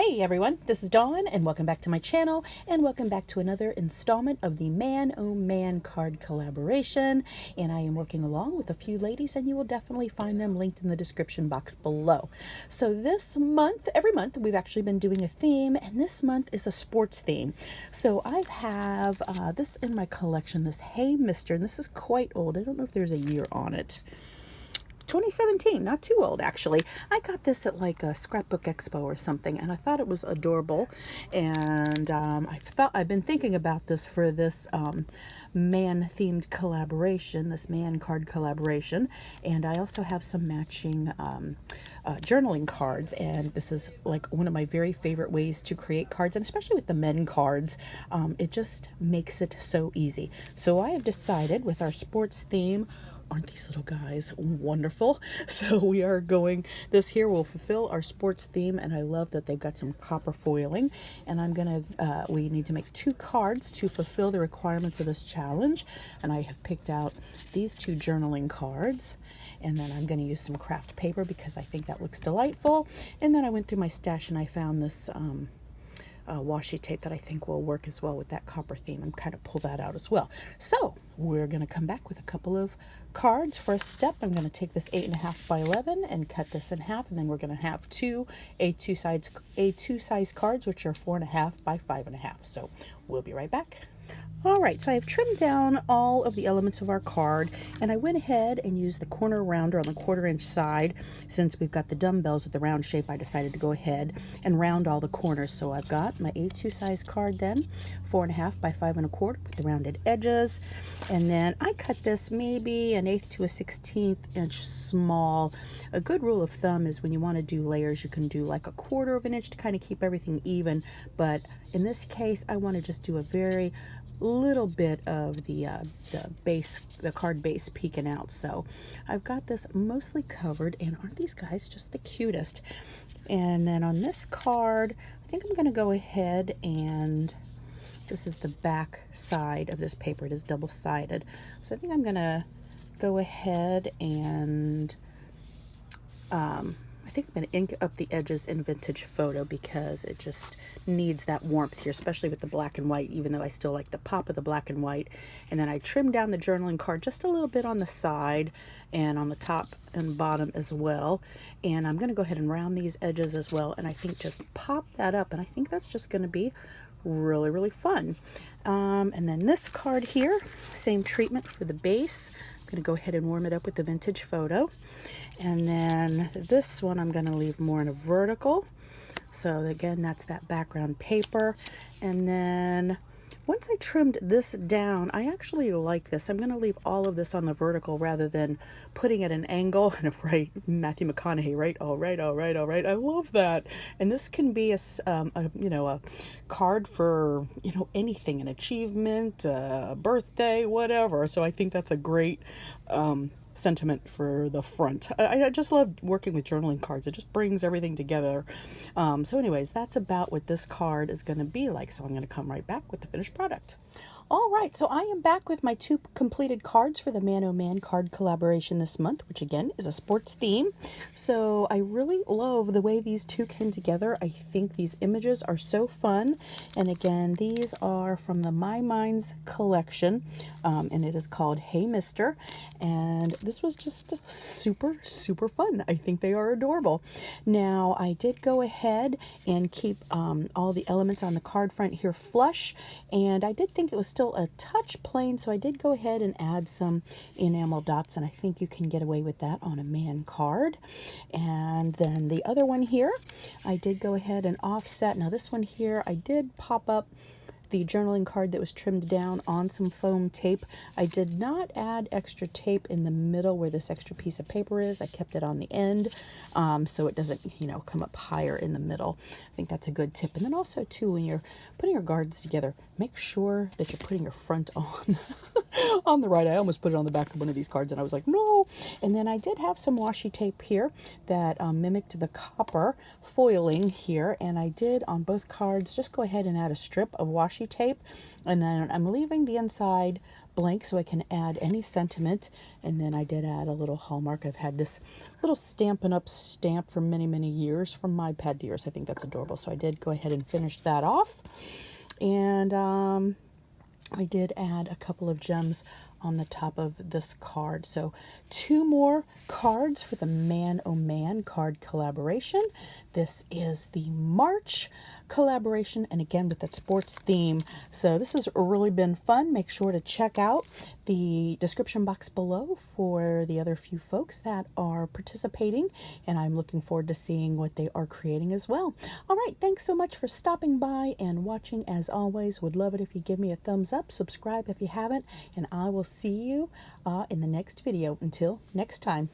Hey everyone, this is Dawn and welcome back to my channel and welcome back to another installment of the Man Oh Man card collaboration. And I am working along with a few ladies and you will definitely find them linked in the description box below. So this month, every month, we've actually been doing a theme, and this month is a sports theme. So I have this in my collection, this Hey Mister, and this is quite old. I don't know if there's a year on it. 2017, not too old actually. I got this at like a scrapbook expo or something, and I thought it was adorable. And I've been thinking about this for this man-themed collaboration, this man card collaboration. And I also have some matching journaling cards, and this is like one of my very favorite ways to create cards, and especially with the men cards, it just makes it so easy. So I have decided with our sports theme. Aren't these little guys wonderful? So we are going, this here will fulfill our sports theme, and I love that they've got some copper foiling. And I'm gonna, we need to make 2 cards to fulfill the requirements of this challenge. And I have picked out these 2 journaling cards. And then I'm gonna use some craft paper because I think that looks delightful. And then I went through my stash and I found this washi tape that I think will work as well with that copper theme, and kind of pull that out as well. So we're going to come back with a couple of cards. First step, I'm going to take this 8.5 by 11 and cut this in half, and then we're going to have 2 A2 size cards, which are 4.5 by 5.5. So we'll be right back. All right, so I have trimmed down all of the elements of our card, and I went ahead and used the corner rounder on the 1/4 inch side. Since we've got the dumbbells with the round shape, I decided to go ahead and round all the corners. So I've got my A2 size card then, 4.5 by 5.25 with the rounded edges. And then I cut this maybe 1/8 to 1/16 inch small. A good rule of thumb is when you want to do layers, you can do like 1/4 inch to kind of keep everything even. But in this case, I want to just do a very little bit of the base, the card base peeking out. So I've got this mostly covered, and aren't these guys just the cutest? And then on this card, I think I'm going to go ahead and, this is the back side of this paper. It is double-sided. So I think I'm going to go ahead and I think I'm going to ink up the edges in Vintage Photo because it just needs that warmth here, especially with the black and white, even though I still like the pop of the black and white. And then I trimmed down the journaling card just a little bit on the side and on the top and bottom as well. And I'm going to go ahead and round these edges as well, and I think just pop that up, and I think that's just going to be really, really fun. And then this card here, same treatment for the base. I'm going to go ahead and warm it up with the Vintage Photo. And then this one I'm going to leave more in a vertical. So again, that's that background paper. And then once I trimmed this down, I actually like this. I'm going to leave all of this on the vertical rather than putting it at an angle. And right, Matthew McConaughey, right? All right, all right, all right. I love that. And this can be a card for, anything, an achievement, a birthday, whatever. So I think that's a great sentiment for the front. I just love working with journaling cards. It just brings everything together. So anyways, that's about what this card is going to be like. So I'm going to come right back with the finished product. All right, so I am back with my 2 completed cards for the Man Oh Man card collaboration this month, which again is a sports theme. So I really love the way these 2 came together. I think these images are so fun. And again, these are from the My Minds collection, and it is called Hey Mister. And this was just super, super fun. I think they are adorable. Now, I did go ahead and keep all the elements on the card front here flush, and I did think it was still a touch plain, so I did go ahead and add some enamel dots, and I think you can get away with that on a man card. And then the other one here, I did go ahead and offset. Now this one here, I did pop up the journaling card that was trimmed down on some foam tape. I did not add extra tape in the middle where this extra piece of paper is. I kept it on the end so it doesn't, come up higher in the middle. I think that's a good tip. And then also too, when you're putting your cards together, make sure that you're putting your front on on the right. I almost put it on the back of one of these cards and I was like, no. And then I did have some washi tape here that mimicked the copper foiling here, and I did on both cards just go ahead and add a strip of washi tape, and then I'm leaving the inside blank so I can add any sentiment. And then I did add a little hallmark. I've had this little Stampin' Up! Stamp for many, many years from my pet dears. I think that's adorable. So I did go ahead and finish that off. And I did add a couple of gems on the top of this card. So 2 more cards for the Man Oh Man card collaboration. This is the March collaboration, and again with that sports theme. So this has really been fun. Make sure to check out the description box below for the other few folks that are participating, and I'm looking forward to seeing what they are creating as well. All right, thanks so much for stopping by and watching. As always, would love it if you give me a thumbs up, subscribe if you haven't, and I will see you in the next video. Until next time.